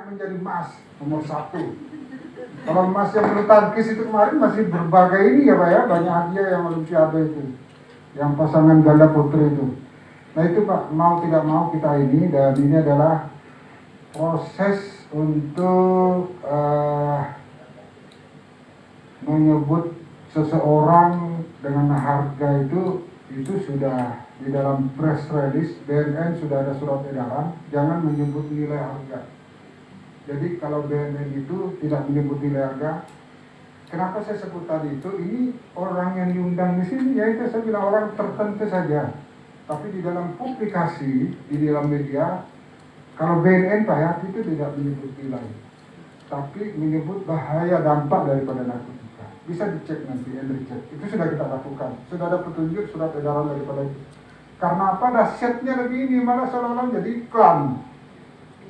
menjadi emas nomor 1. Kalau emas yang bulu tangkis itu kemarin masih berbagai ini ya Pak ya, banyak hadiah yang Olimpiade itu, yang pasangan ganda putri itu. Nah itu Pak, mau tidak mau kita ini, dan ini adalah proses untuk menyebut seseorang dengan harga itu sudah di dalam press release BNN sudah ada surat edaran, jangan menyebut nilai harga. Jadi kalau BNN itu tidak menyebut nilai harga, kenapa saya sebut tadi itu, ini orang yang diundang di sini, ya itu saya bilang orang tertentu saja. Tapi di dalam publikasi, di dalam media, kalau BNN Pak ya, itu tidak menyebut nilai, tapi menyebut bahaya dampak daripada narkotika. Bisa dicek nanti, dicek. Itu sudah kita lakukan. Sudah ada petunjuk surat edaran daripada itu. Karena apa? Dahsyatnya lagi ini, malah seolah-olah jadi iklan.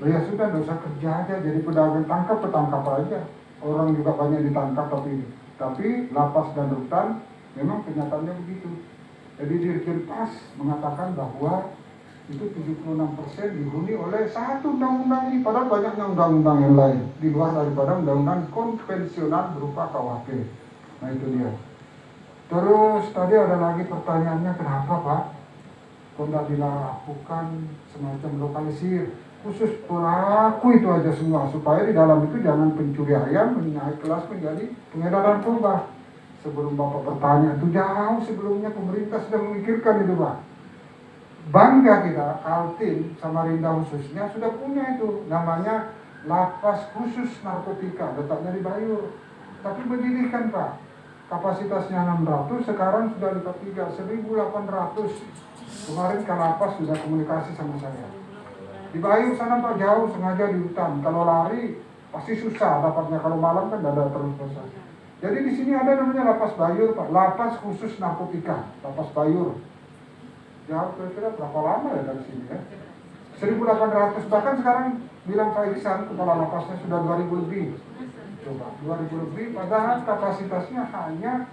Ya sudah, tidak usah kerja aja, jadi pedagang tangkap aja. Orang juga banyak ditangkap tapi lapas dan rutan memang kenyataannya begitu. Jadi Dirjen Pas mengatakan bahwa itu 76% dihuni oleh satu undang-undang ini, padahal banyaknya undang-undang yang lain di luar daripada undang-undang konvensional berupa KUHP. Nah itu dia. Terus tadi ada lagi pertanyaannya, kenapa Pak kok tidak dilakukan semacam lokalisir khusus pelaku itu aja semua, supaya di dalam itu jangan pencuri ayam naik kelas menjadi pengedar narkoba. Sebelum Bapak bertanya itu jauh sebelumnya pemerintah sudah memikirkan itu Pak. Bangga kita, Kaltim, Samarinda khususnya sudah punya itu, namanya lapas khusus narkotika, letaknya di Bayur. Tapi begini kan Pak, kapasitasnya 600, sekarang sudah letak 1.800. Kemarin Kalapas sudah komunikasi sama saya. Di Bayur sana Pak, jauh, sengaja di hutan. Kalau lari pasti susah dapatnya, kalau malam kan tidak ada terus terusan. Jadi di sini ada namanya Lapas Bayur Pak, lapas khusus narkotika, Lapas Bayur. Jauh kira-kira berapa lama ya dari sini ya? 1.800, bahkan sekarang bilang Pak Iksan, kepala lapasnya sudah 2.000 lebih. Coba, 2.000 lebih, padahal kapasitasnya hanya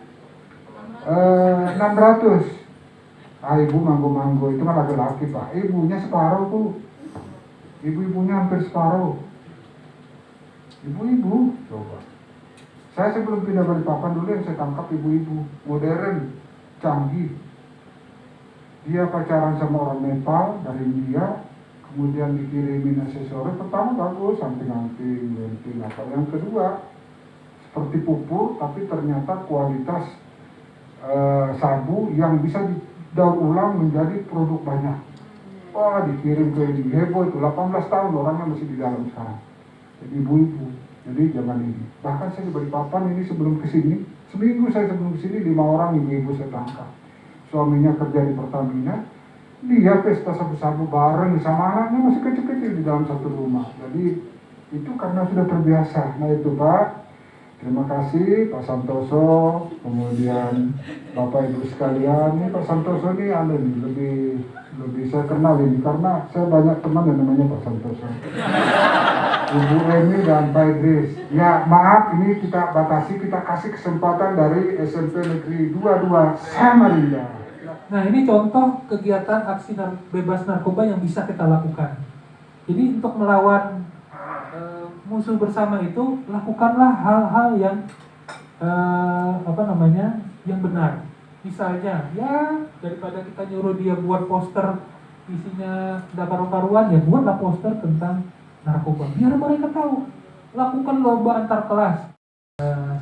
600. Ibu manggo-manggo itu kan laki-laki Pak, ibunya separuh tuh. Ibu-ibunya hampir separuh. Ibu-ibu, coba. Saya sebelum pindah Balikpapan dulu yang saya tangkap ibu-ibu, modern, canggih. Dia pacaran sama orang Nepal dari India, kemudian dikirimin aksesoris. Pertama bagus, anting-anting, lenting apa. Yang kedua, seperti pupur, tapi ternyata kualitas sabu yang bisa didaur ulang menjadi produk banyak. Wah, dikirim ke ini, heboh itu, 18 tahun orangnya masih di dalam sekarang. Jadi ibu-ibu, jadi jangan ini. Bahkan saya di Balikpapan ini sebelum kesini, seminggu saya sebelum kesini 5 orang ibu-ibu saya tangkap. Suaminya kerja di Pertamina, dia pesta sabu-sabu bareng sama anaknya masih kecil-kecil di dalam satu rumah. Jadi itu karena sudah terbiasa. Nah itu Pak, terima kasih Pak Santoso, kemudian Bapak Ibu sekalian. Ini Pak Santoso ini lebih saya kenal ini karena saya banyak teman yang namanya Pak Santoso. Ibu Emi dan Pak Idris. Ya maaf, ini kita batasi, kita kasih kesempatan dari SMP Negeri 22 Samarinda. Nah ini contoh kegiatan aksi bebas narkoba yang bisa kita lakukan. Jadi untuk melawan musuh bersama itu, lakukanlah hal-hal yang yang benar. Misalnya, ya daripada kita nyuruh dia buat poster isinya tidak karu-karuan, ya buatlah poster tentang narkoba. Biar mereka tahu. Lakukan lomba antar kelas.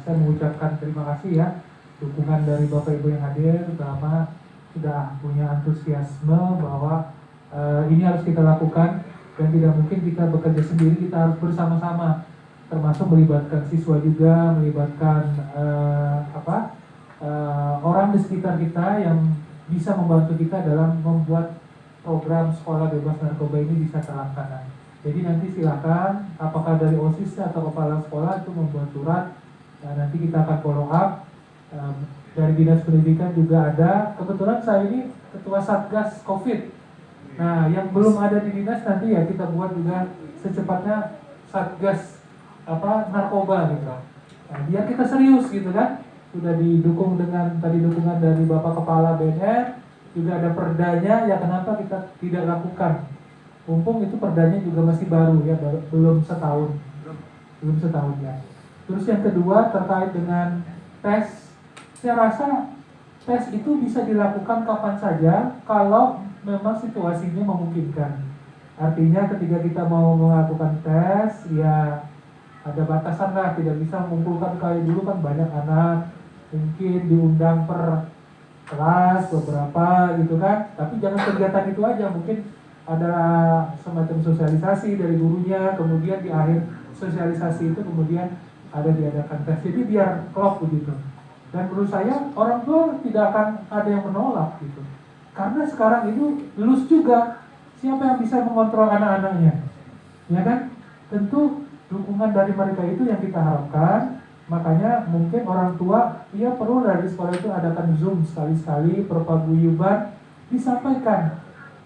Saya mengucapkan terima kasih ya dukungan dari Bapak Ibu yang hadir, terutama sudah punya antusiasme bahwa ini harus kita lakukan. Dan tidak mungkin kita bekerja sendiri, kita harus bersama-sama, termasuk melibatkan siswa juga, melibatkan orang di sekitar kita yang bisa membantu kita dalam membuat program sekolah bebas narkoba ini bisa terlaksana. Jadi nanti silakan, apakah dari OSIS atau kepala sekolah itu membuat surat, dan nanti kita akan follow up. Dari Dinas Pendidikan juga ada, kebetulan saya ini Ketua Satgas COVID. Nah, yang belum ada di dinas nanti ya kita buat juga secepatnya Satgas narkoba gitu. Nah, biar kita serius gitu kan. Sudah didukung dengan tadi dukungan dari Bapak Kepala BNN, juga ada perdanya, ya kenapa kita tidak lakukan Mumpung itu perdanya juga masih baru ya, belum setahun ya. Terus yang kedua terkait dengan tes, saya rasa tes itu bisa dilakukan kapan saja kalau memang situasinya memungkinkan. Artinya ketika kita mau melakukan tes, ya ada batasan lah, tidak bisa mengumpulkan kali dulu kan banyak anak, mungkin diundang per kelas beberapa gitu kan. Tapi jangan kegiatan itu aja, mungkin ada semacam sosialisasi dari gurunya, kemudian di akhir sosialisasi itu kemudian ada diadakan tes. Jadi biar klop begitu. Dan menurut saya orang tua tidak akan ada yang menolak gitu. Karena sekarang itu lulus juga, siapa yang bisa mengontrol anak-anaknya? Ya kan? Tentu dukungan dari mereka itu yang kita harapkan. Makanya mungkin orang tua, ia perlu dari sekolah itu adakan Zoom sekali-sekali, perpaguyuban, disampaikan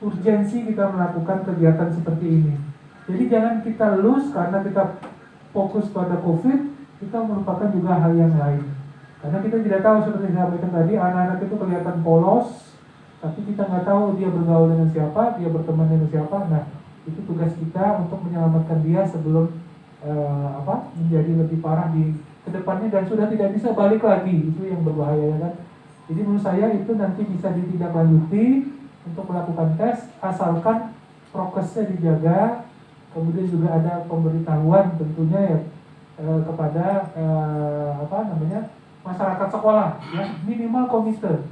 urgensi kita melakukan kegiatan seperti ini. Jadi jangan kita lose karena kita fokus pada COVID, kita melupakan juga hal yang lain. Karena kita tidak tahu, seperti saya sampaikan tadi, anak-anak itu kelihatan polos, tapi kita nggak tahu dia bergaul dengan siapa, dia berteman dengan siapa. Nah, itu tugas kita untuk menyelamatkan dia sebelum menjadi lebih parah di kedepannya dan sudah tidak bisa balik lagi. Itu yang berbahaya kan. Jadi menurut saya itu nanti bisa ditindaklanjuti untuk melakukan tes, asalkan prokesnya dijaga, kemudian juga ada pemberitahuan tentunya ya kepada masyarakat sekolah ya, minimal komite.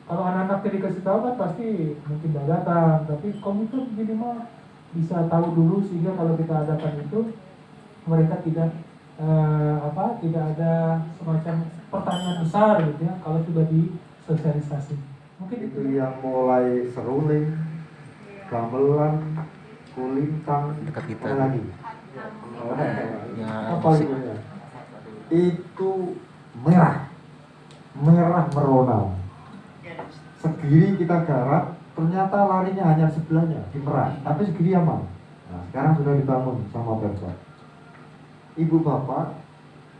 Kalau anak-anak dikasih tahu kan pasti mungkin tidak datang, tapi komite minimal bisa tahu dulu sehingga kalau kita adakan itu mereka tidak ada semacam pertanyaan besar gitu ya kalau sudah disosialisasi. Mungkin itu yang mulai seruling, gamelan, kulintang, apa lagi? Apa itu? Itu merah merona. Segiri kita garap, ternyata larinya hanya sebelahnya di Merak, tapi segiri aman. Nah, sekarang sudah dibangun sama Pemkot. Ibu bapak,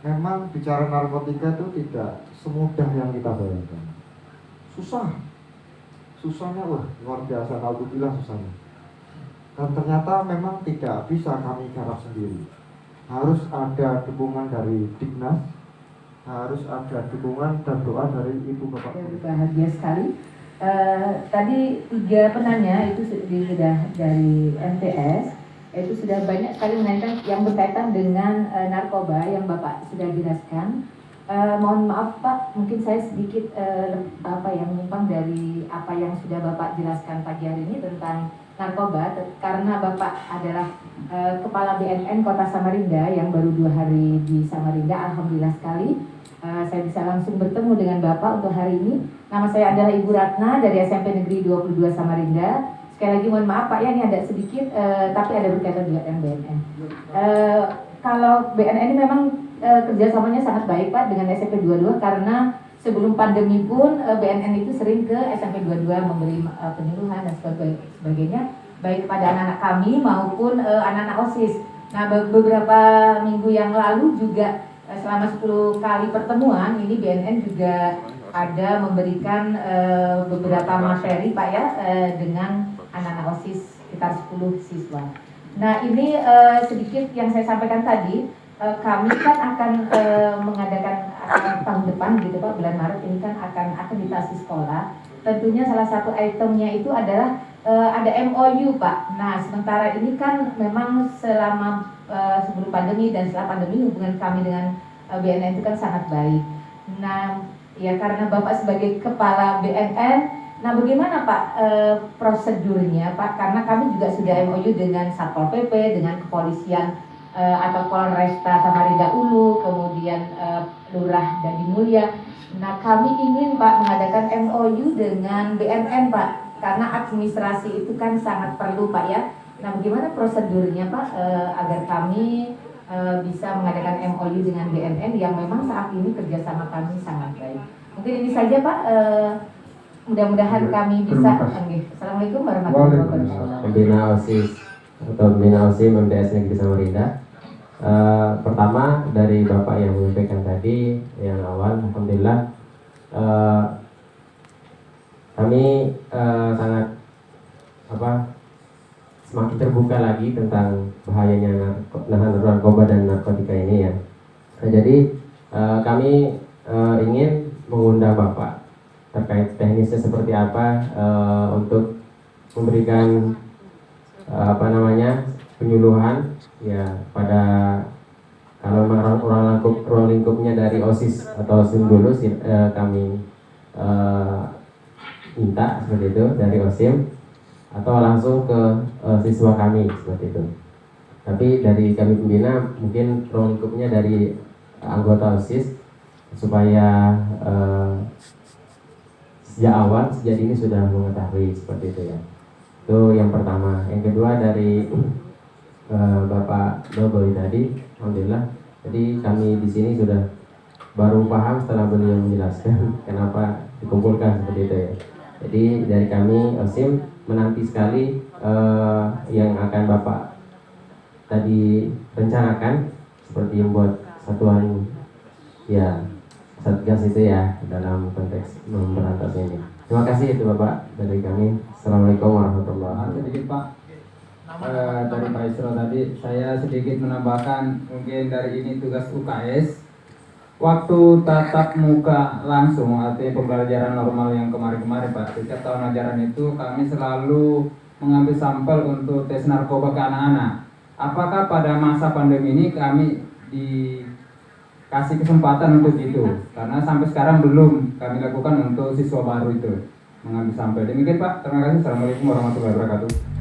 memang bicara narkotika itu tidak semudah yang kita bayangkan. Susahnya luar biasa, alhamdulillah susahnya. Dan ternyata memang tidak bisa kami garap sendiri. Harus ada dukungan dari Dignas, harus ada dukungan dan doa dari ibu bapak. Bahagia sekali. Tadi 3 penanya itu sudah dari MTS, itu sudah banyak sekali menanyakan yang berkaitan dengan narkoba yang Bapak sudah jelaskan. Mohon maaf Pak, mungkin saya sedikit yang menyimpang dari apa yang sudah Bapak jelaskan pagi hari ini tentang narkoba, karena Bapak adalah Kepala BNN Kota Samarinda yang baru 2 hari di Samarinda. Alhamdulillah sekali saya bisa langsung bertemu dengan Bapak untuk hari ini. Nama saya adalah Ibu Ratna dari SMP Negeri 22 Samarinda. Sekali lagi mohon maaf Pak ya, ini ada sedikit tapi ada berkaitan juga dengan BNN. Kalau BNN ini memang kerjasamanya sangat baik Pak dengan SMP 22, karena sebelum pandemi pun BNN itu sering ke SMP 22 memberi penyuluhan dan sebagainya, baik kepada anak-anak kami maupun anak-anak OSIS. Nah beberapa minggu yang lalu juga selama 10 kali pertemuan ini BNN juga ada memberikan beberapa materi Pak ya dengan anak-anak OSIS sekitar 10 siswa. Nah ini sedikit yang saya sampaikan tadi, kami kan akan mengadakan tahun depan gitu Pak, bulan Maret ini kan akan akreditasi sekolah. Tentunya salah satu itemnya itu adalah ada MOU Pak. Nah sementara ini kan memang selama sebelum pandemi dan setelah pandemi hubungan kami dengan BNN itu kan sangat baik. Nah ya karena Bapak sebagai Kepala BNN, nah bagaimana Pak prosedurnya Pak? Karena kami juga sudah MOU dengan Satpol PP, dengan kepolisian atau Polresta Samarinda Ulu, kemudian Lurah Dadi Mulia. Nah kami ingin Pak mengadakan MOU dengan BNN Pak, karena administrasi itu kan sangat perlu Pak ya. Nah bagaimana prosedurnya Pak agar kami bisa mengadakan MOU dengan BNN yang memang saat ini kerjasama kami sangat baik. Mungkin ini saja Pak. Mudah-mudahan kami bisa. Assalamualaikum warahmatullahi wabarakatuh. Pembina OSIS atau pembina OSIM MTS Negeri Samarinda. Pertama dari Bapak yang menyampaikan tadi yang awal, alhamdulillah kami sangat semakin terbuka membuka lagi tentang bahayanya narkoba dan narkotika ini ya. Nah, jadi kami ingin mengundang Bapak terkait teknisnya seperti apa untuk memberikan penyuluhan ya pada kalau memang ruang lingkupnya dari OSIS atau OSIM dulu kami minta seperti itu dari OSIM atau langsung ke siswa kami seperti itu. Tapi dari kami pembina mungkin ruang lingkupnya dari anggota OSIS supaya sejak ini sudah mengetahui seperti itu ya. Itu yang pertama. Yang kedua dari Bapak Doboy tadi, alhamdulillah. Jadi kami di sini sudah baru paham setelah beliau menjelaskan kenapa dikumpulkan seperti itu ya. Jadi dari kami OSIM menanti sekali yang akan Bapak tadi rencanakan seperti membuat satuan ya satgas itu ya dalam konteks memberantas ini. Terima kasih itu Bapak dari kami. Assalamualaikum warahmatullahi wabarakatuh. Sedikit Pak, dari Pak Isro tadi saya sedikit menambahkan mungkin dari ini tugas UKS. Waktu tatap muka langsung artinya pembelajaran normal yang kemarin-kemarin Pak, setiap tahun ajaran itu kami selalu mengambil sampel untuk tes narkoba ke anak-anak. Apakah pada masa pandemi ini kami dikasih kesempatan untuk itu? Karena sampai sekarang belum kami lakukan untuk siswa baru itu mengambil sampel. Demikian Pak, terima kasih. Assalamualaikum warahmatullahi wabarakatuh.